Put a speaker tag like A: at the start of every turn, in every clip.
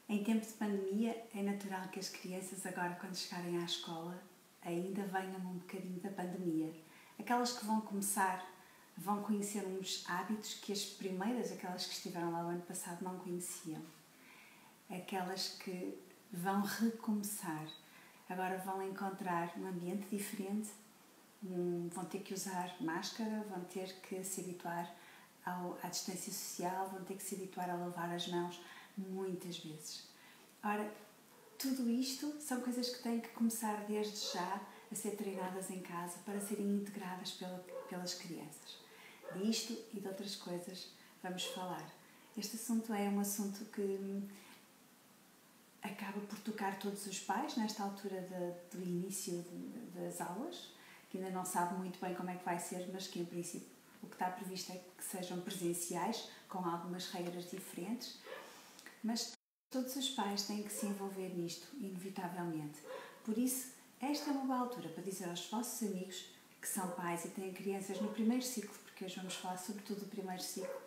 A: Em tempo de pandemia, é natural que as crianças agora, quando chegarem à escola, ainda venham um bocadinho da pandemia. Aquelas que vão começar, vão conhecer uns hábitos que as primeiras, aquelas que estiveram lá o ano passado, não conheciam. Aquelas que vão recomeçar, agora vão encontrar um ambiente diferente, vão ter que usar máscara, vão ter que se habituar à distância social, vão ter que se habituar a lavar as mãos muitas vezes. Ora, tudo isto são coisas que têm que começar desde já a ser treinadas em casa para serem integradas pelas crianças. Disto e de outras coisas vamos falar. Este assunto é um assunto que acaba por tocar todos os pais nesta altura do início das aulas, que ainda não sabe muito bem como é que vai ser, mas que em princípio o que está previsto é que sejam presenciais, com algumas regras diferentes, mas todos os pais têm que se envolver nisto, inevitavelmente. Por isso, esta é uma boa altura para dizer aos vossos amigos que são pais e têm crianças no primeiro ciclo, porque hoje vamos falar sobretudo do primeiro ciclo,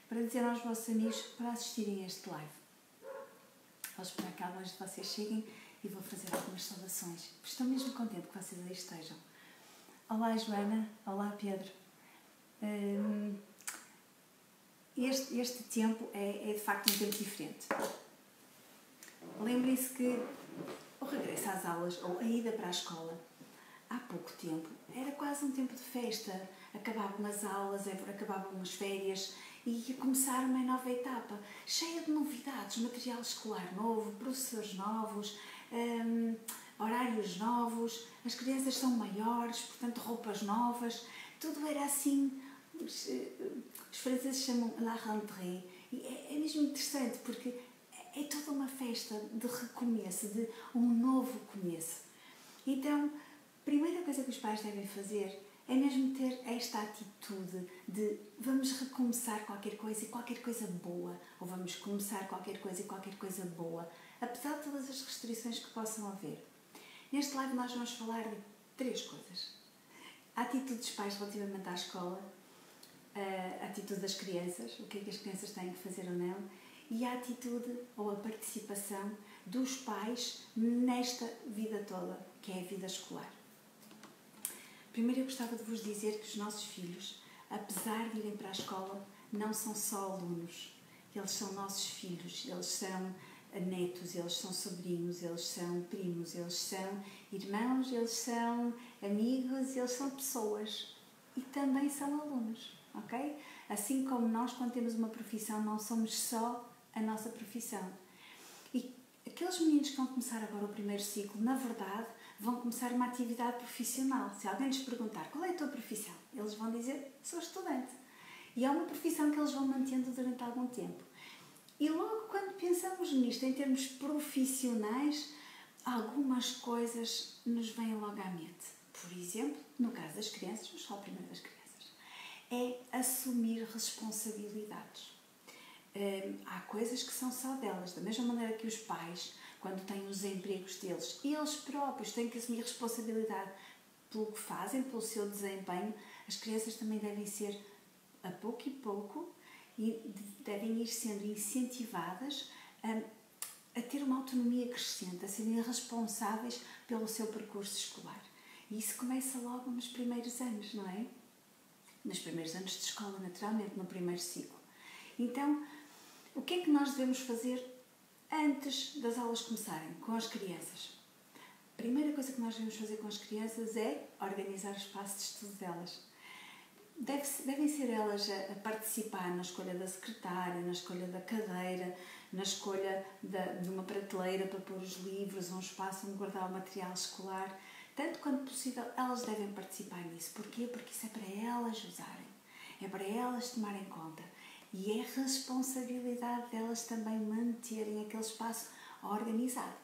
A: para dizer aos vossos amigos para assistirem a este live. Vou esperar que alguns de vocês cheguem e vou fazer algumas saudações. Estou mesmo contente que vocês aí estejam. Olá, Joana. Olá, Pedro. Este tempo é de facto um tempo diferente. Lembrem-se que o regresso às aulas ou a ida para a escola, há pouco tempo, era quase um tempo de festa. Acabavam as aulas, acabavam as férias e ia começar uma nova etapa, cheia de novidades, material escolar novo, professores novos, horários novos, as crianças são maiores, portanto roupas novas, tudo era assim, os franceses chamam la rentrée, e é mesmo interessante porque é toda uma festa de recomeço, de um novo começo. Então, a primeira coisa que os pais devem fazer é mesmo ter esta atitude de vamos recomeçar qualquer coisa e qualquer coisa boa, ou vamos começar qualquer coisa e qualquer coisa boa, apesar de todas as restrições que possam haver. Neste live nós vamos falar de 3 coisas. A atitude dos pais relativamente à escola, a atitude das crianças, o que é que as crianças têm que fazer ou não, e a atitude ou a participação dos pais nesta vida toda, que é a vida escolar. Primeiro eu gostava de vos dizer que os nossos filhos, apesar de irem para a escola, não são só alunos. Eles são nossos filhos, eles são netos, eles são sobrinhos, eles são primos, eles são irmãos, eles são amigos, eles são pessoas e também são alunos, ok? Assim como nós, quando temos uma profissão, não somos só a nossa profissão. E aqueles meninos que vão começar agora o primeiro ciclo, na verdade, vão começar uma atividade profissional. Se alguém lhes perguntar qual é a tua profissão, eles vão dizer, sou estudante. E é uma profissão que eles vão mantendo durante algum tempo. E logo quando pensamos nisto, em termos profissionais, algumas coisas nos vêm logo à mente. Por exemplo, no caso das crianças, vamos falar primeiro das crianças, é assumir responsabilidades. Há coisas que são só delas, da mesma maneira que os pais, quando têm os empregos deles, eles próprios têm que assumir responsabilidade pelo que fazem, pelo seu desempenho. As crianças também devem ser, a pouco e pouco, e devem ir sendo incentivadas a ter uma autonomia crescente, a serem responsáveis pelo seu percurso escolar. E isso começa logo nos primeiros anos, não é? Nos primeiros anos de escola, naturalmente, no primeiro ciclo. Então, o que é que nós devemos fazer antes das aulas começarem, com as crianças? A primeira coisa que nós devemos fazer com as crianças é organizar o espaço de estudo delas. Devem ser elas a participar na escolha da secretária, na escolha da cadeira, na escolha de uma prateleira para pôr os livros, um espaço onde guardar o material escolar. Tanto quanto possível, elas devem participar nisso. Porquê? Porque isso é para elas usarem, é para elas tomarem conta. E é responsabilidade delas também manterem aquele espaço organizado.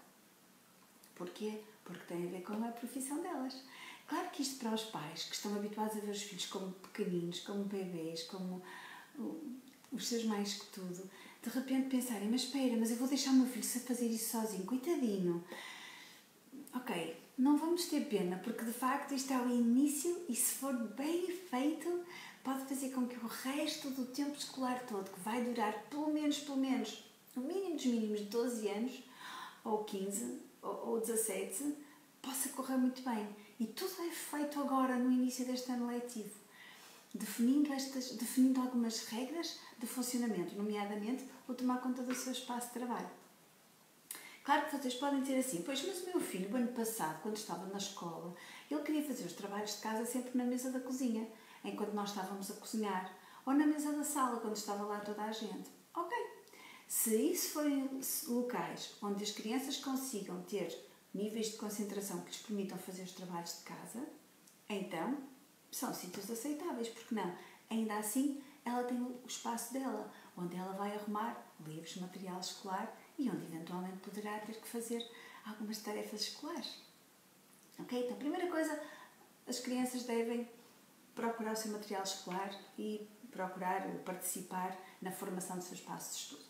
A: Porquê? Porque tem a ver com a profissão delas. Claro que isto para os pais, que estão habituados a ver os filhos como pequeninos, como bebês, como os seus mais que tudo, de repente pensarem, mas espera, mas eu vou deixar o meu filho fazer isso sozinho, coitadinho. Ok, não vamos ter pena, porque de facto isto é o início e se for bem feito, pode fazer com que o resto do tempo escolar todo, que vai durar pelo menos no mínimo dos mínimos de 12 anos, ou 15, ou 17, possa correr muito bem. E tudo é feito agora, no início deste ano letivo, definindo algumas regras de funcionamento, nomeadamente o tomar conta do seu espaço de trabalho. Claro que vocês podem dizer assim, pois, mas o meu filho, o ano passado, quando estava na escola, ele queria fazer os trabalhos de casa sempre na mesa da cozinha, enquanto nós estávamos a cozinhar, ou na mesa da sala, quando estava lá toda a gente. Ok, se isso forem locais onde as crianças consigam ter níveis de concentração que lhes permitam fazer os trabalhos de casa, então são sítios aceitáveis, porque não? Ainda assim, ela tem o espaço dela, onde ela vai arrumar livros, material escolar e onde eventualmente poderá ter que fazer algumas tarefas escolares. Ok? Então, a primeira coisa, as crianças devem procurar o seu material escolar e procurar participar na formação do seu espaço de estudo.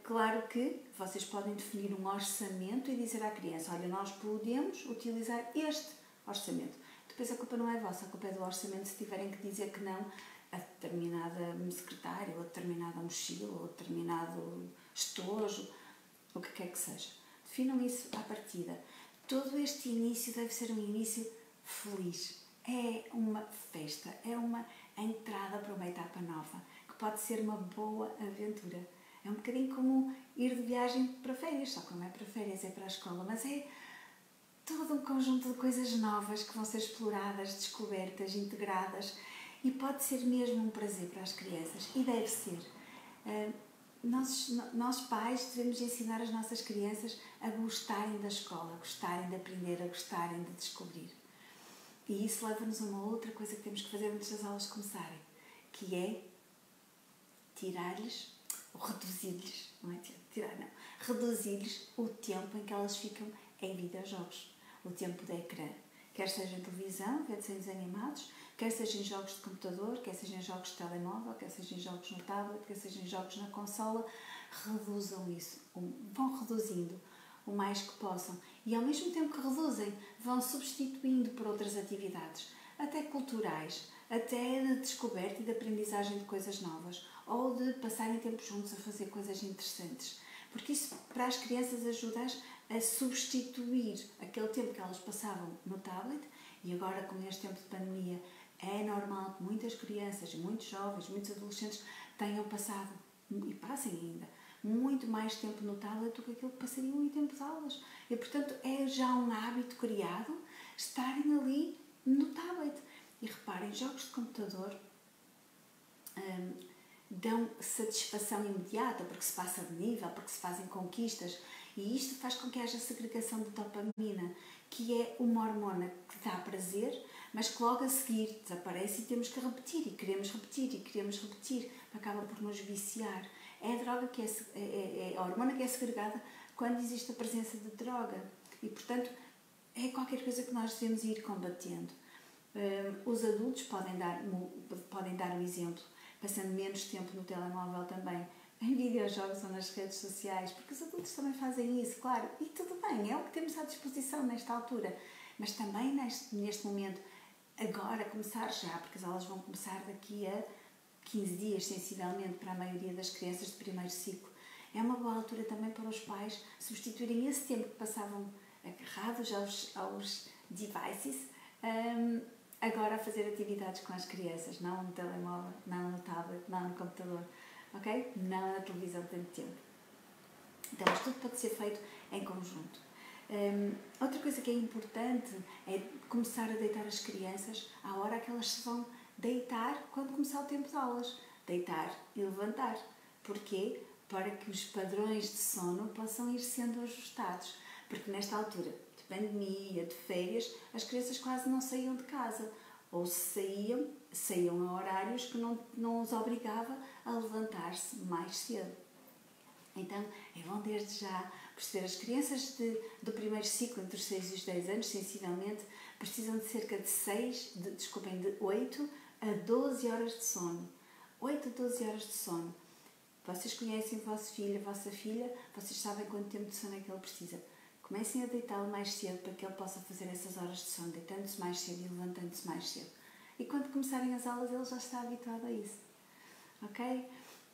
A: Claro que vocês podem definir um orçamento e dizer à criança, olha, nós podemos utilizar este orçamento. Depois a culpa não é vossa, a culpa é do orçamento se tiverem que dizer que não a determinada secretária, ou a determinada mochila, ou a determinado estojo, o que quer que seja. Definam isso à partida. Todo este início deve ser um início feliz. É uma festa, é uma entrada para uma etapa nova, que pode ser uma boa aventura. É um bocadinho como ir de viagem para férias, só que não é para férias, é para a escola, mas é todo um conjunto de coisas novas que vão ser exploradas, descobertas, integradas, e pode ser mesmo um prazer para as crianças, e deve ser. Nós pais devemos ensinar as nossas crianças a gostarem da escola, a gostarem de aprender, a gostarem de descobrir. E isso leva-nos a uma outra coisa que temos que fazer antes das aulas começarem, que é tirar-lhes, ou reduzir-lhes, não é tirar, não, reduzir-lhes o tempo em que elas ficam em videojogos, o tempo de ecrã. Quer seja em televisão, ver desenhos animados, quer seja em jogos de computador, quer seja em jogos de telemóvel, quer seja em jogos no tablet, quer seja em jogos na consola, reduzam isso, vão reduzindo o mais que possam. E ao mesmo tempo que reduzem, vão substituindo por outras atividades, até culturais, até de descoberta e de aprendizagem de coisas novas, ou de passarem tempo juntos a fazer coisas interessantes. Porque isso, para as crianças, ajuda-as a substituir aquele tempo que elas passavam no tablet, e agora, com este tempo de pandemia, é normal que muitas crianças, muitos jovens, muitos adolescentes tenham passado, e passem ainda, muito mais tempo no tablet do que aquilo que passariam em tempo de aulas. E, portanto, é já um hábito criado estarem ali no tablet. E reparem, jogos de computador dão satisfação imediata, porque se passa de nível, porque se fazem conquistas, e isto faz com que haja segregação de dopamina, que é uma hormona que dá prazer, mas que logo a seguir desaparece e temos que repetir, e queremos repetir, acaba por nos viciar. É a droga que é a hormona que é segregada quando existe a presença de droga, e portanto é qualquer coisa que nós devemos ir combatendo. Os adultos podem dar um exemplo, passando menos tempo no telemóvel também, em videojogos ou nas redes sociais, porque os adultos também fazem isso, claro, e tudo bem, é o que temos à disposição nesta altura, mas também neste momento, agora começar já, porque as aulas vão começar daqui a 15 dias, sensivelmente, para a maioria das crianças de primeiro ciclo. É uma boa altura também para os pais substituírem esse tempo que passavam agarrados aos devices, agora a fazer atividades com as crianças, não no telemóvel, não no tablet, não no computador, ok? Não na televisão tanto tempo. Então, isto tudo pode ser feito em conjunto. Outra coisa que é importante é começar a deitar as crianças à hora que elas se vão deitar quando começar o tempo de aulas. Deitar e levantar. Porquê? Para que os padrões de sono possam ir sendo ajustados. Porque nesta altura de pandemia, de férias, as crianças quase não saíam de casa. Ou se saíam a horários que não os obrigava a levantar-se mais cedo. Então, é bom desde já perceber, as crianças do primeiro ciclo, entre os 6 e os 10 anos, sensivelmente, precisam de cerca de 8 a 12 horas de sono. 8 a 12 horas de sono. Vocês conhecem o vosso filho, a vossa filha, vocês sabem quanto tempo de sono é que ele precisa. Comecem a deitá-lo mais cedo para que ele possa fazer essas horas de sono, deitando-se mais cedo e levantando-se mais cedo. E quando começarem as aulas, ele já está habituado a isso. Ok?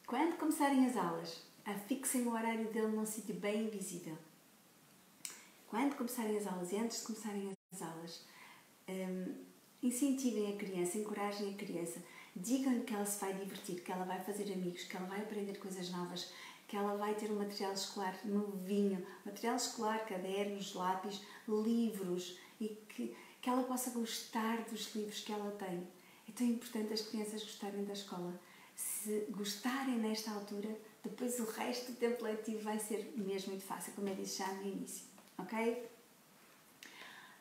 A: Quando começarem as aulas, Fixem o horário dele num sítio bem visível. Quando começarem as aulas e antes de começarem as aulas, incentivem a criança, encorajem a criança, digam-lhe que ela se vai divertir, que ela vai fazer amigos, que ela vai aprender coisas novas, que ela vai ter um material escolar novinho, material escolar, cadernos, lápis, livros, e que ela possa gostar dos livros que ela tem. É tão importante as crianças gostarem da escola. Se gostarem nesta altura, depois o resto do tempo letivo vai ser mesmo muito fácil, como eu disse já no início, ok?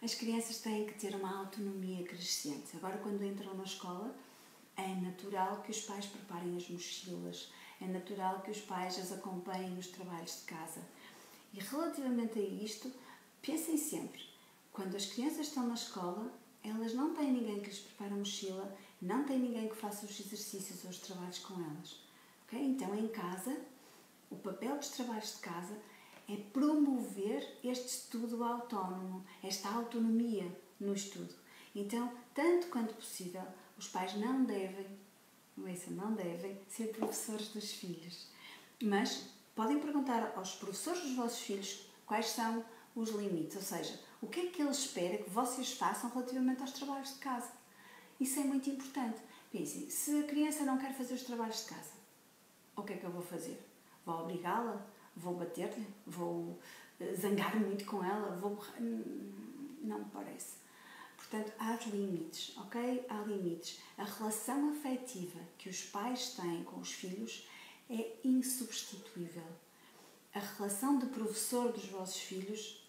A: As crianças têm que ter uma autonomia crescente. Agora, quando entram na escola, é natural que os pais preparem as mochilas, é natural que os pais as acompanhem nos trabalhos de casa. E relativamente a isto, pensem sempre, quando as crianças estão na escola, elas não têm ninguém que lhes prepare a mochila, não têm ninguém que faça os exercícios ou os trabalhos com elas. Okay? Então, em casa, o papel dos trabalhos de casa é promover este estudo autónomo, esta autonomia no estudo. Então, tanto quanto possível, os pais não devem ser professores dos filhos. Mas podem perguntar aos professores dos vossos filhos quais são os limites, ou seja, o que é que ele espera que vocês façam relativamente aos trabalhos de casa. Isso é muito importante. Pensem, se a criança não quer fazer os trabalhos de casa, o que é que eu vou fazer? Vou obrigá-la? Vou bater-lhe? Vou zangar muito com ela? Não me parece. Portanto, há limites, ok? Há limites. A relação afetiva que os pais têm com os filhos é insubstituível. A relação de professor dos vossos filhos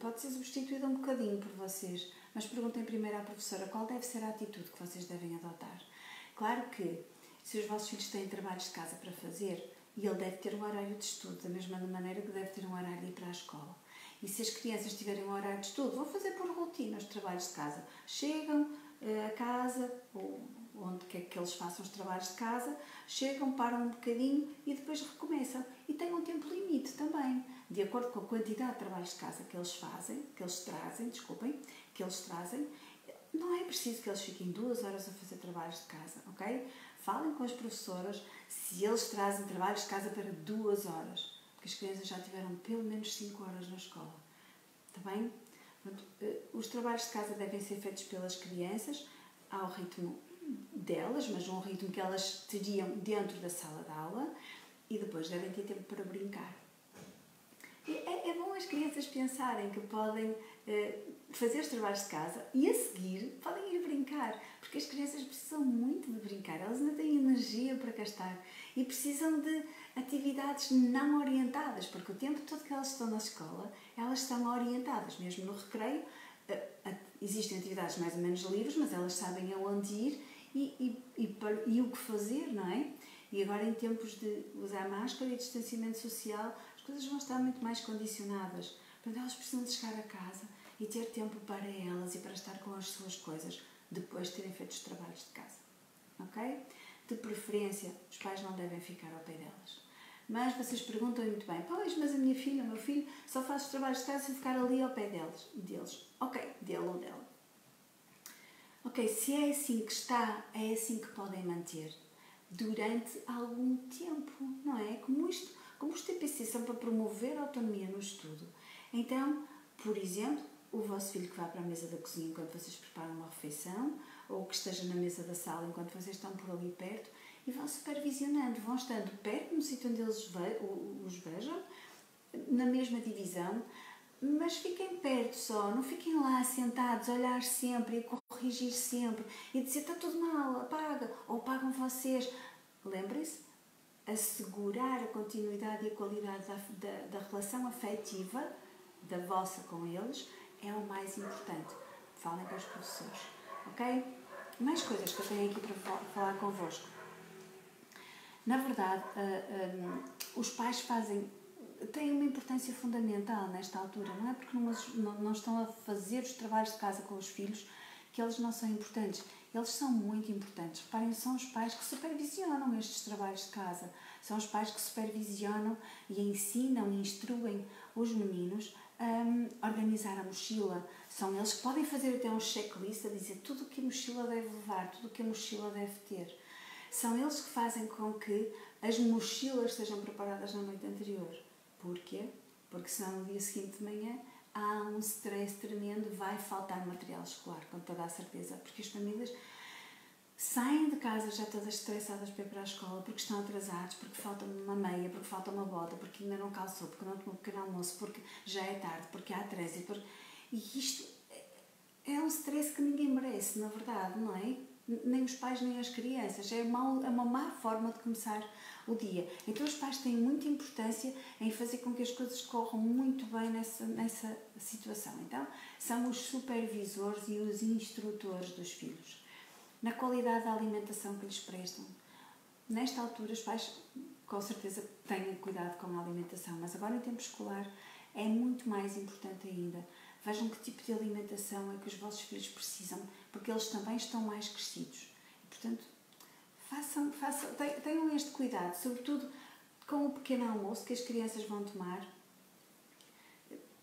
A: pode ser substituída um bocadinho por vocês, mas perguntem primeiro à professora qual deve ser a atitude que vocês devem adotar. Claro que, se os vossos filhos têm trabalhos de casa para fazer, e ele deve ter um horário de estudo, da mesma maneira que deve ter um horário de ir para a escola. E se as crianças tiverem um horário de estudo, vão fazer por rotina os trabalhos de casa. Chegam a casa, ou onde quer que eles façam os trabalhos de casa, chegam, param um bocadinho e depois recomeçam. E têm um tempo limite também, de acordo com a quantidade de trabalhos de casa que eles trazem, não é preciso que eles fiquem 2 horas a fazer trabalhos de casa, ok? Falem com as professoras se eles trazem trabalhos de casa para 2 horas, porque as crianças já tiveram pelo menos 5 horas na escola, está bem? Portanto, os trabalhos de casa devem ser feitos pelas crianças ao ritmo delas, mas um ritmo que elas teriam dentro da sala de aula, e depois devem ter tempo para brincar. É bom as crianças pensarem que podem fazer os trabalhos de casa e a seguir podem ir brincar, porque as crianças precisam muito de brincar, elas ainda têm energia para gastar e precisam de atividades não orientadas, porque o tempo todo que elas estão na escola, elas estão orientadas, mesmo no recreio, existem atividades mais ou menos livres, mas elas sabem aonde ir e o que fazer, não é? E agora, em tempos de usar máscara e distanciamento social, as coisas vão estar muito mais condicionadas. Portanto, elas precisam de chegar a casa e ter tempo para elas e para estar com as suas coisas depois de terem feito os trabalhos de casa. Ok? De preferência, os pais não devem ficar ao pé delas. Mas vocês perguntam muito bem, pois, mas a minha filha, o meu filho, só faz os trabalhos de casa se ficar ali ao pé deles. Ok, dele ou dela. Ok, se é assim que está, é assim que podem manter durante algum tempo, não é? Como os TPC são para promover a autonomia no estudo. Então, por exemplo, o vosso filho que vá para a mesa da cozinha enquanto vocês preparam uma refeição, ou que esteja na mesa da sala enquanto vocês estão por ali perto, e vão supervisionando, vão estando perto no sítio onde eles os vejam, na mesma divisão, mas fiquem perto só, não fiquem lá sentados a olhar sempre e a corrigir sempre e dizer está tudo mal, apaga, ou apagam vocês. Lembrem-se, assegurar a continuidade e a qualidade da relação afetiva da vossa com eles é o mais importante. Falem com os professores, ok? Mais coisas que eu tenho aqui para falar convosco. Na verdade, os pais têm uma importância fundamental nesta altura. Não é porque não estão a fazer os trabalhos de casa com os filhos que eles não são importantes. Eles são muito importantes. Reparem, são os pais que supervisionam estes trabalhos de casa. São os pais que supervisionam e ensinam e instruem os meninos a organizar a mochila. São eles que podem fazer até um checklist a dizer tudo o que a mochila deve levar, tudo o que a mochila deve ter. São eles que fazem com que as mochilas estejam preparadas na noite anterior. Porquê? Porque senão no dia seguinte de manhã há um stress tremendo, vai faltar material escolar, com toda a certeza, porque as famílias saem de casa já todas estressadas para ir para a escola, porque estão atrasados, porque falta uma meia, porque falta uma bota, porque ainda não calçou, porque não tomou um pequeno almoço, porque já é tarde, porque há trânsito. E isto é um stress que ninguém merece, na verdade, não é? Nem os pais, nem as crianças. É uma má forma de começar o dia. Então os pais têm muita importância em fazer com que as coisas corram muito bem nessa situação. Então são os supervisores e os instrutores dos filhos. Na qualidade da alimentação que lhes prestam. Nesta altura os pais com certeza têm cuidado com a alimentação, mas agora em tempo escolar é muito mais importante ainda. Vejam que tipo de alimentação é que os vossos filhos precisam, porque eles também estão mais crescidos. E, portanto, tenham este cuidado, sobretudo com o pequeno almoço que as crianças vão tomar.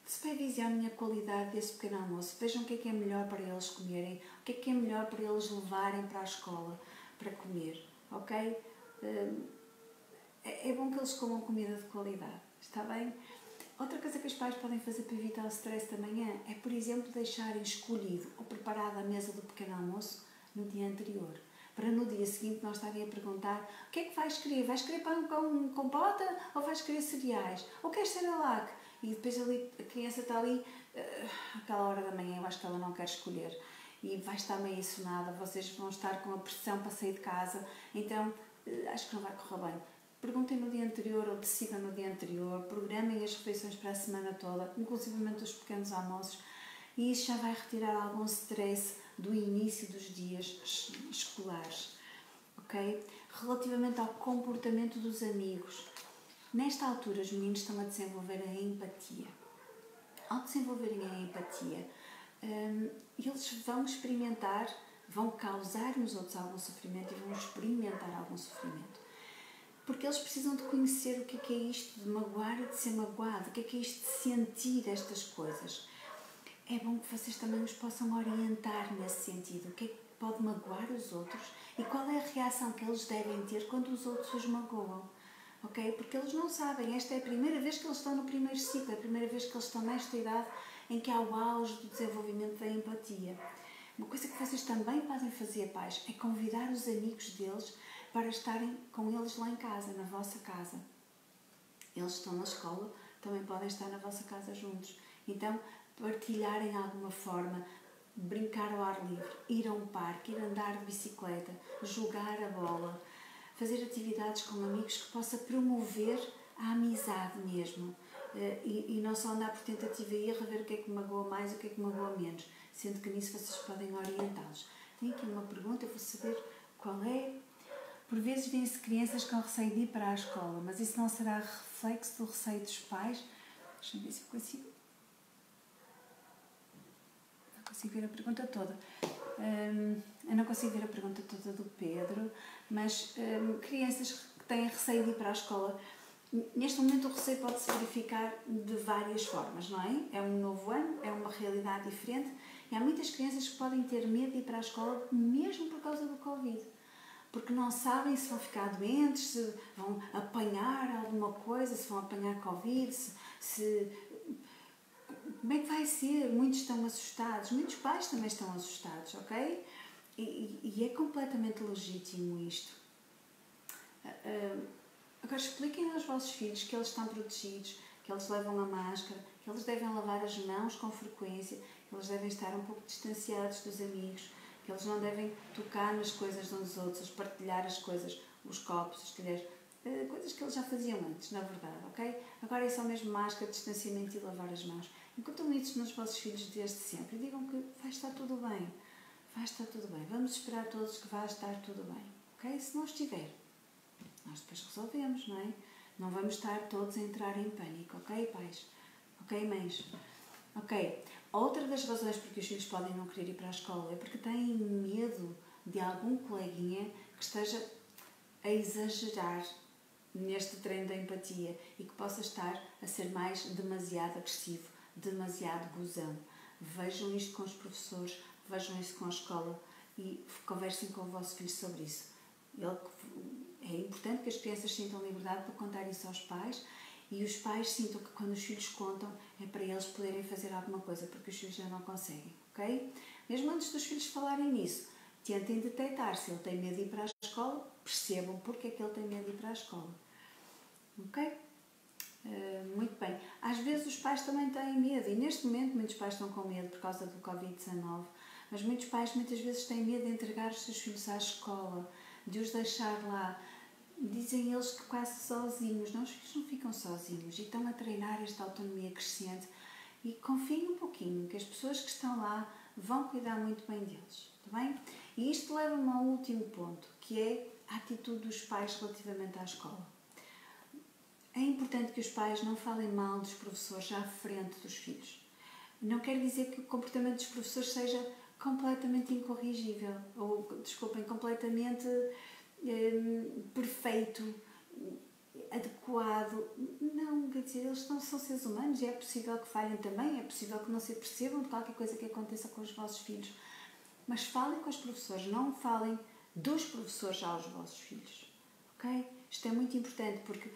A: Supervisionem a qualidade desse pequeno almoço. Vejam o que é melhor para eles comerem, o que é melhor para eles levarem para a escola para comer, ok? É bom que eles comam comida de qualidade, está bem? Outra coisa que os pais podem fazer para evitar o stress da manhã é, por exemplo, deixarem escolhido ou preparada a mesa do pequeno almoço no dia anterior. Para no dia seguinte nós estarem a perguntar o que é que vais querer? Vais querer pão com compota ou vais querer cereais? Ou queres Cerelac? E depois ali, a criança está ali, àquela hora da manhã, eu acho que ela não quer escolher. E vai estar meio assonada, vocês vão estar com a pressão para sair de casa, então acho que não vai correr bem. Perguntem no dia anterior ou decidam no dia anterior, programem as refeições para a semana toda, inclusivamente os pequenos almoços, e isso já vai retirar algum stress do início dos dias escolares, ok? Relativamente ao comportamento dos amigos, nesta altura os meninos estão a desenvolver a empatia. Ao desenvolverem a empatia, eles vão experimentar, vão causar nos outros algum sofrimento e vão experimentar algum sofrimento. Porque eles precisam de conhecer o que é isto de magoar e de ser magoado, o que é isto de sentir estas coisas. É bom que vocês também os possam orientar nesse sentido, o que é que pode magoar os outros e qual é a reação que eles devem ter quando os outros os magoam, ok? Porque eles não sabem, esta é a primeira vez que eles estão no primeiro ciclo, é a primeira vez que eles estão nesta idade em que há o auge do desenvolvimento da empatia. Uma coisa que vocês também podem fazer, pais, é convidar os amigos deles para estarem com eles lá em casa, na vossa casa. Eles estão na escola, também podem estar na vossa casa juntos. Então, partilharem alguma forma, brincar ao ar livre, ir a um parque, ir andar de bicicleta, jogar a bola, fazer atividades com amigos que possa promover a amizade mesmo. E não só andar por tentativa e erro a ver o que é que magoa mais e o que é que magoa menos, sendo que nisso vocês podem orientá-los. Tenho aqui uma pergunta, eu vou saber qual é. Por vezes vêm-se crianças com receio de ir para a escola, mas isso não será reflexo do receio dos pais? Deixa-me ver se eu consigo. Não consigo ver a pergunta toda. Eu não consigo ver a pergunta toda do Pedro, mas crianças que têm receio de ir para a escola, neste momento o receio pode-se verificar de várias formas, não é? É um novo ano, é uma realidade diferente e há muitas crianças que podem ter medo de ir para a escola mesmo por causa do Covid. Porque não sabem se vão ficar doentes, se vão apanhar alguma coisa, se vão apanhar Covid, como é que vai ser? Muitos estão assustados, muitos pais também estão assustados, ok? E é completamente legítimo isto. Agora expliquem aos vossos filhos que eles estão protegidos, que eles levam a máscara, que eles devem lavar as mãos com frequência, que eles devem estar um pouco distanciados dos amigos, que eles não devem tocar nas coisas uns dos outros, partilhar as coisas, os copos, as colheres, coisas que eles já faziam antes, na verdade, ok? Agora é só mesmo máscara, distanciamento e lavar as mãos. Incutam isso nos vossos filhos desde sempre e digam que vai estar tudo bem, vai estar tudo bem. Vamos esperar todos que vai estar tudo bem, ok? Se não estiver, nós depois resolvemos, não é? Não vamos estar todos a entrar em pânico, ok, pais? Ok, mães? Ok. Outra das razões porque os filhos podem não querer ir para a escola é porque têm medo de algum coleguinha que esteja a exagerar neste treino da empatia e que possa estar a ser demasiado agressivo, demasiado gozão. Vejam isto com os professores, vejam isso com a escola e conversem com o vosso filho sobre isso. É É importante que as crianças sintam liberdade para contar isso aos pais e os pais sintam que quando os filhos contam é para eles poderem fazer alguma coisa, porque os filhos já não conseguem, ok? Mesmo antes dos filhos falarem nisso, tentem detectar se ele tem medo de ir para a escola, percebam porque é que ele tem medo de ir para a escola, ok? Muito bem. Às vezes os pais também têm medo e neste momento muitos pais estão com medo por causa do Covid-19, mas muitos pais muitas vezes têm medo de entregar os seus filhos à escola, de os deixar lá. Dizem eles que quase sozinhos. Não, os filhos não ficam sozinhos e estão a treinar esta autonomia crescente e confiem um pouquinho que as pessoas que estão lá vão cuidar muito bem deles, está bem? E isto leva-me ao último ponto, que é a atitude dos pais relativamente à escola. É importante que os pais não falem mal dos professores à frente dos filhos. Não quer dizer que o comportamento dos professores seja completamente incorrigível, ou, desculpem, completamente perfeito, adequado. Não, quer dizer, eles são seres humanos e é possível que falhem também, é possível que não se apercebam de qualquer coisa que aconteça com os vossos filhos. Mas falem com os professores, não falem dos professores aos vossos filhos, ok? Isto é muito importante porque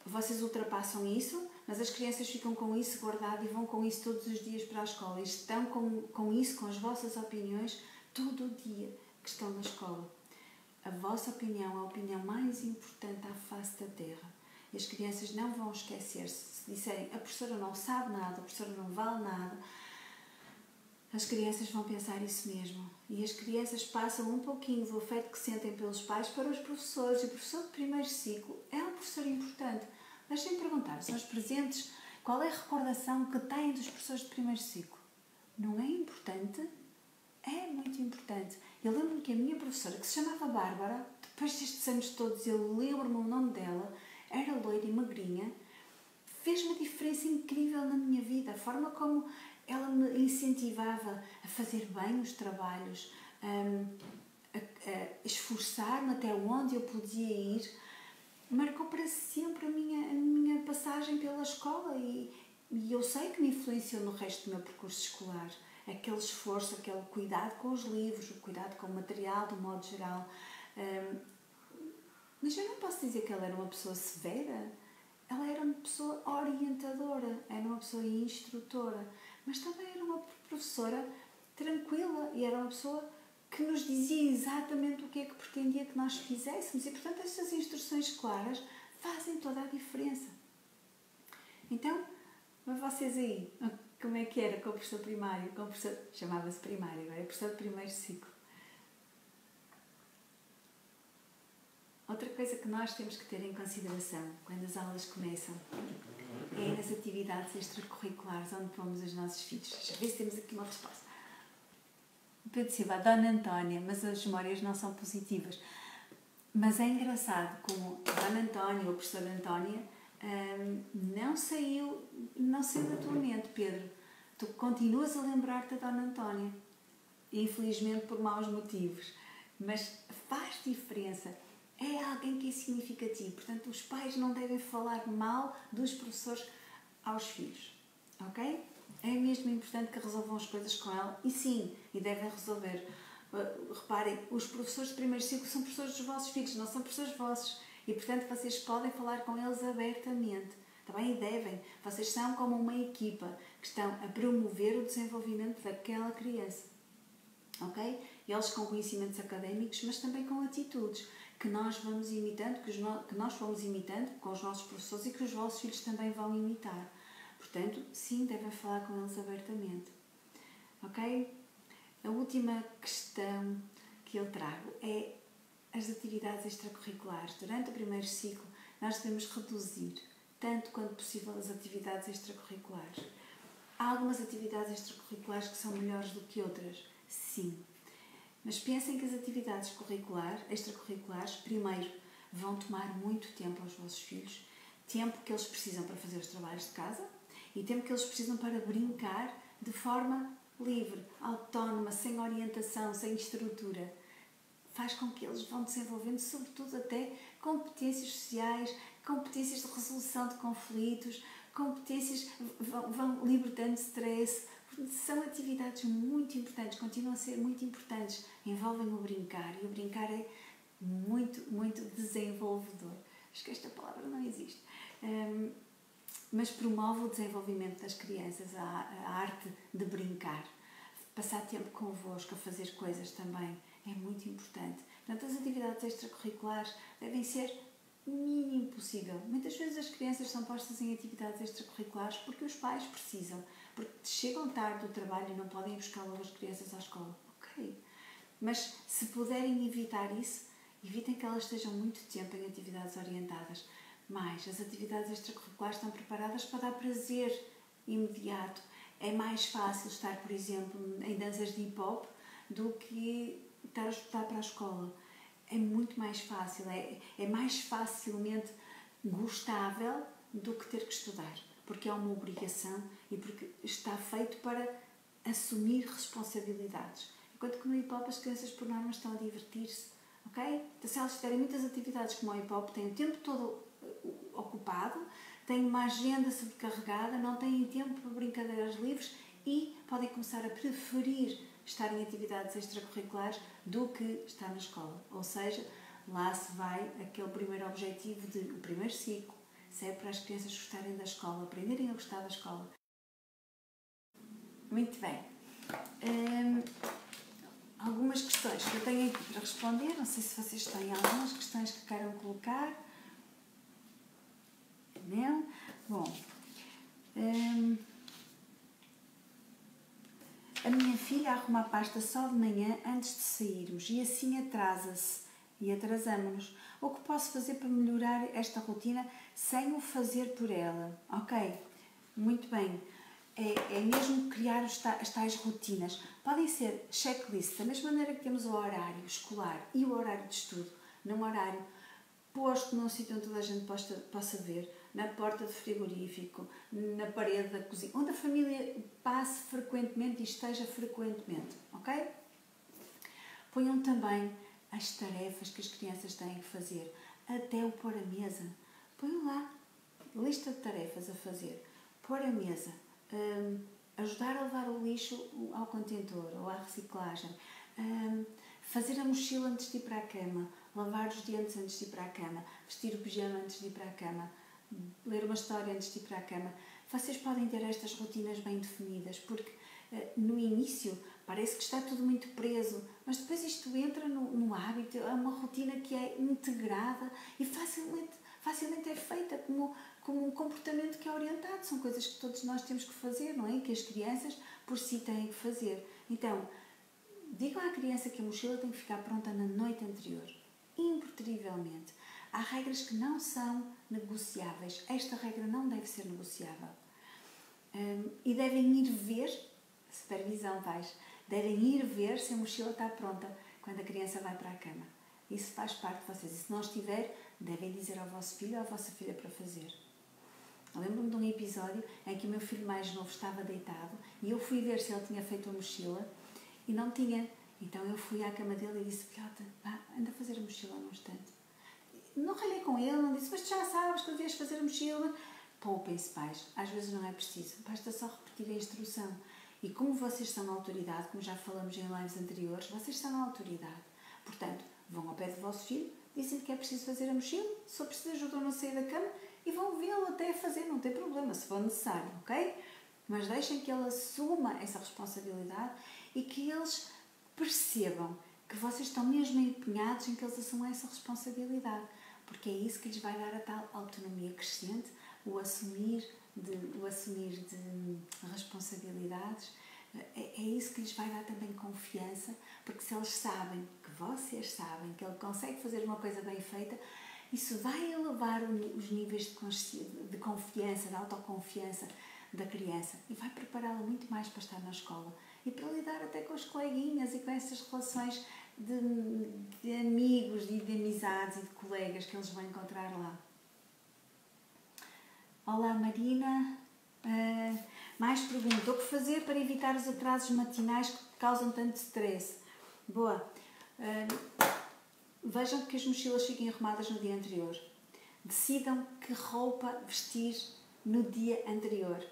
A: vocês ultrapassam isso, mas as crianças ficam com isso guardado e vão com isso todos os dias para a escola e estão com isso, com as vossas opiniões, todo o dia que estão na escola. A vossa opinião é a opinião mais importante à face da Terra. E as crianças não vão esquecer-se. Se disserem a professora não sabe nada, a professora não vale nada, as crianças vão pensar isso mesmo. E as crianças passam um pouquinho do afeto que sentem pelos pais para os professores. E o professor de primeiro ciclo é um professor importante. Deixem-me perguntar, são os presentes, qual é a recordação que têm dos professores de primeiro ciclo? Não é importante? É muito importante. Eu lembro-me que a minha professora, que se chamava Bárbara, depois destes anos todos, eu lembro-me o nome dela, era loira e magrinha, fez uma diferença incrível na minha vida. A forma como ela me incentivava a fazer bem os trabalhos, a esforçar-me até onde eu podia ir, marcou para sempre a minha passagem pela escola e eu sei que me influenciou no resto do meu percurso escolar. Aquele esforço, aquele cuidado com os livros, o cuidado com o material, de um modo geral. Mas eu não posso dizer que ela era uma pessoa severa. Ela era uma pessoa orientadora, era uma pessoa instrutora, mas também era uma professora tranquila e era uma pessoa que nos dizia exatamente o que é que pretendia que nós fizéssemos e, portanto, estas instruções claras fazem toda a diferença. Então, vocês aí, como é que era com o professor primário? Com o professor, chamava-se primário, agora é professor de primeiro ciclo. Outra coisa que nós temos que ter em consideração quando as aulas começam é nas atividades extracurriculares onde pomos os nossos filhos. Deixa eu ver se temos aqui uma resposta. Pedro Silva, a Dona Antónia, mas as memórias não são positivas. Mas é engraçado como a Dona Antónia ou a professora Antónia não saiu da tua mente, Pedro. Tu continuas a lembrar-te da Dona Antónia. Infelizmente por maus motivos. Mas faz diferença. É alguém que é significativo. Portanto, os pais não devem falar mal dos professores aos filhos. Ok? É mesmo importante que resolvam as coisas com ela. E sim, e devem resolver. Reparem, os professores de primeiro ciclo são professores dos vossos filhos, não são professores vossos. E, portanto, vocês podem falar com eles abertamente. Também devem. Vocês são como uma equipa que estão a promover o desenvolvimento daquela criança. Ok? Eles com conhecimentos académicos, mas também com atitudes que nós vamos imitando, que nós fomos imitando com os nossos professores e que os vossos filhos também vão imitar. Portanto, sim, devem falar com eles abertamente. Ok? A última questão que eu trago é as atividades extracurriculares. Durante o primeiro ciclo, nós devemos reduzir, tanto quanto possível, as atividades extracurriculares. Há algumas atividades extracurriculares que são melhores do que outras? Sim. Mas pensem que as atividades extracurriculares, primeiro, vão tomar muito tempo aos vossos filhos, tempo que eles precisam para fazer os trabalhos de casa e tempo que eles precisam para brincar de forma livre, autónoma, sem orientação, sem estrutura. Faz com que eles vão desenvolvendo, sobretudo até, competências sociais, competências de resolução de conflitos, competências, vão libertando stress. São atividades muito importantes, continuam a ser muito importantes, envolvem o brincar, e o brincar é muito desenvolvedor. Acho que esta palavra não existe. Mas promove o desenvolvimento das crianças, a arte de brincar. Passar tempo convosco, a fazer coisas também é muito importante. Portanto, as atividades extracurriculares devem ser o mínimo possível. Muitas vezes as crianças são postas em atividades extracurriculares porque os pais precisam, porque chegam tarde do trabalho e não podem ir buscar logo as crianças à escola. Ok, mas se puderem evitar isso, evitem que elas estejam muito tempo em atividades orientadas. Mas as atividades extracurriculares estão preparadas para dar prazer imediato. É mais fácil estar, por exemplo, em danças de hip-hop do que estar a estudar para a escola. É muito mais fácil, é mais facilmente gostável do que ter que estudar, porque é uma obrigação e porque está feito para assumir responsabilidades. Enquanto que no hip-hop as crianças, por norma, estão a divertir-se, ok? Então, se elas tiverem muitas atividades como o hip-hop, têm o tempo todo ocupado, têm uma agenda sobrecarregada, não têm tempo para brincadeiras livres e podem começar a preferir estar em atividades extracurriculares do que estar na escola. Ou seja, lá se vai aquele primeiro objetivo o primeiro ciclo, se é para as crianças gostarem da escola, aprenderem a gostar da escola. Muito bem. Algumas questões que eu tenho aqui para responder, não sei se vocês têm algumas questões que queiram colocar. Não? Bom, a minha filha arruma a pasta só de manhã antes de sairmos e assim atrasa-se e atrasamos-nos. O que posso fazer para melhorar esta rotina sem o fazer por ela? Ok, muito bem. É mesmo criar as tais rotinas. Podem ser checklists, da mesma maneira que temos o horário escolar e o horário de estudo, num horário posto num sítio onde toda a gente possa ver, na porta do frigorífico, na parede da cozinha, onde a família passe frequentemente e esteja frequentemente, ok? Ponham também as tarefas que as crianças têm que fazer, até o pôr a mesa. Ponham lá, lista de tarefas a fazer, pôr a mesa, ajudar a levar o lixo ao contentor ou à reciclagem, fazer a mochila antes de ir para a cama, lavar os dentes antes de ir para a cama, vestir o pijama antes de ir para a cama, ler uma história antes de ir para a cama. Vocês podem ter estas rotinas bem definidas, porque no início parece que está tudo muito preso, mas depois isto entra no hábito, é uma rotina que é integrada e facilmente é feita como um comportamento que é orientado. São coisas que todos nós temos que fazer, não é? Que as crianças por si têm que fazer. Então, digam à criança que a mochila tem que ficar pronta na noite anterior, impertrivelmente. Há regras que não são negociáveis. Esta regra não deve ser negociável. E devem ir ver, supervisão devem ir ver se a mochila está pronta quando a criança vai para a cama. Isso faz parte de vocês. E se não estiver, devem dizer ao vosso filho ou à vossa filha para fazer. Eu lembro-me de um episódio em que o meu filho mais novo estava deitado e eu fui ver se ele tinha feito a mochila e não tinha. Então eu fui à cama dele e disse: filhota, anda a fazer a mochila num instante. Não ralhei com ele, não disse: mas tu já sabes que devias fazer a mochila. Poupem-se, pais. Às vezes não é preciso. Basta só repetir a instrução. E como vocês são na autoridade, como já falamos em lives anteriores, vocês são na autoridade. Portanto, vão ao pé do vosso filho, dizem-lhe que é preciso fazer a mochila, se for preciso ajudam-no a sair da cama e vão vê-lo até a fazer, não tem problema, se for necessário, ok? Mas deixem que ele assuma essa responsabilidade e que eles percebam que vocês estão mesmo empenhados em que eles assumam essa responsabilidade, porque é isso que lhes vai dar a tal autonomia crescente, o assumir de responsabilidades. É isso que lhes vai dar também confiança, porque se eles sabem, que vocês sabem, que ele consegue fazer uma coisa bem feita, isso vai elevar os níveis de confiança, de autoconfiança da criança e vai prepará-la muito mais para estar na escola e para lidar até com os coleguinhas e com essas relações de amigos e de amizades e de colegas que eles vão encontrar lá. Olá Marina, mais pergunta: o que fazer para evitar os atrasos matinais que causam tanto stress? Boa, vejam que as mochilas fiquem arrumadas no dia anterior, decidam que roupa vestir no dia anterior,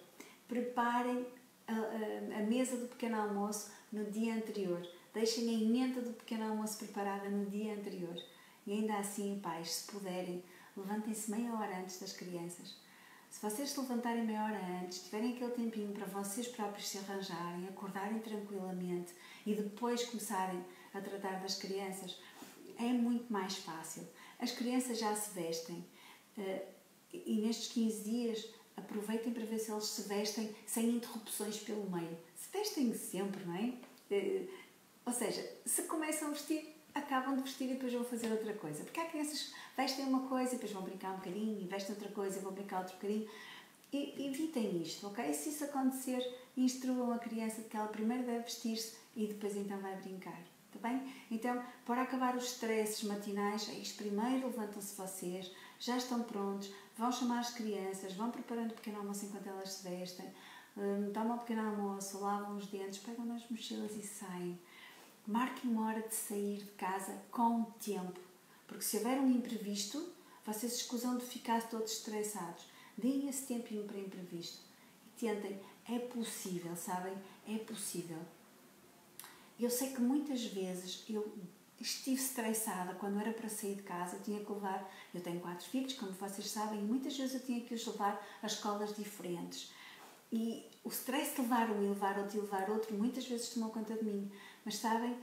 A: preparem a mesa do pequeno almoço no dia anterior, deixem a emenda do pequeno almoço preparada no dia anterior. E ainda assim, pais, se puderem, levantem-se meia hora antes das crianças. Se vocês se levantarem meia hora antes, tiverem aquele tempinho para vocês próprios se arranjarem, acordarem tranquilamente e depois começarem a tratar das crianças, é muito mais fácil. As crianças já se vestem e nestes 15 dias aproveitem para ver se eles se vestem sem interrupções pelo meio. Se vestem sempre, não é? Ou seja, se começam a vestir, acabam de vestir e depois vão fazer outra coisa. Porque há crianças que vestem uma coisa e depois vão brincar um bocadinho, e vestem outra coisa e vão brincar outro bocadinho. E evitem isto, ok? Se isso acontecer, instruam a criança de que ela primeiro deve vestir-se e depois então vai brincar. Está bem? Então, para acabar os stresses matinais, é isto: primeiro levantam-se vocês, já estão prontos, vão chamar as crianças, vão preparando o pequeno almoço enquanto elas se vestem, tomam um pequeno almoço, lavam os dentes, pegam nas mochilas e saem. Marquem uma hora de sair de casa com tempo, porque se houver um imprevisto, vocês escusam de ficar todos estressados. Deem esse tempinho para imprevisto e tentem. É possível, sabem? É possível. Eu sei que muitas vezes eu estive estressada quando era para sair de casa. Eu tenho 4 filhos, como vocês sabem, e muitas vezes eu tinha que os levar a escolas diferentes. E o stress de levar um e levar outro e levar outro, muitas vezes tomou conta de mim. Mas sabem,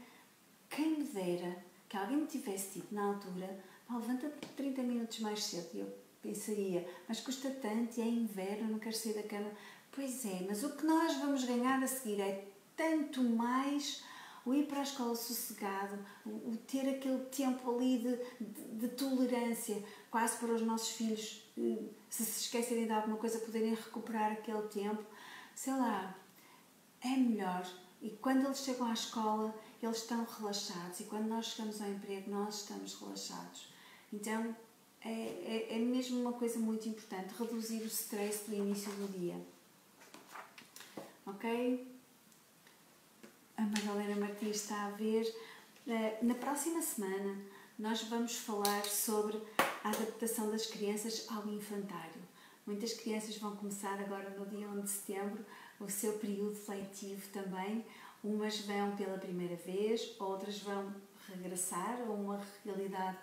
A: quem me dera que alguém me tivesse dito na altura: levanta-te 30 minutos mais cedo. E eu pensaria: mas custa tanto, e é inverno, não quero sair da cama. Pois é, mas o que nós vamos ganhar a seguir é tanto mais o ir para a escola sossegado, o ter aquele tempo ali de tolerância, quase para os nossos filhos, se esquecerem de alguma coisa, poderem recuperar aquele tempo. Sei lá, é melhor. E quando eles chegam à escola, eles estão relaxados. E quando nós chegamos ao emprego, nós estamos relaxados. Então, é mesmo uma coisa muito importante, reduzir o stress do início do dia. Ok? A Madalena Martins está a ver. Na próxima semana, nós vamos falar sobre a adaptação das crianças ao infantário. Muitas crianças vão começar agora no dia 1 de setembro o seu período letivo também. Umas vão pela primeira vez, outras vão regressar a uma realidade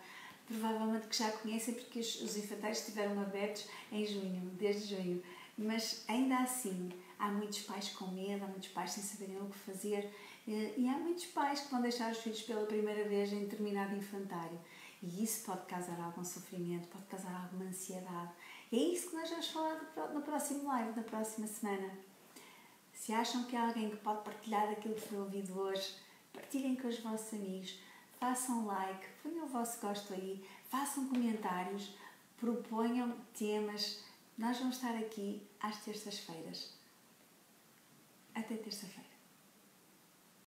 A: provavelmente que já conhecem, porque os infantários estiveram abertos em junho, desde junho. Mas ainda assim, há muitos pais com medo, há muitos pais sem saberem o que fazer, e há muitos pais que vão deixar os filhos pela primeira vez em determinado infantário. E isso pode causar algum sofrimento, pode causar alguma ansiedade. É isso que nós vamos falar no próximo live, na próxima semana. Se acham que há alguém que pode partilhar aquilo que foi ouvido hoje, partilhem com os vossos amigos, façam like, ponham o vosso gosto aí, façam comentários, proponham temas. Nós vamos estar aqui às terças-feiras.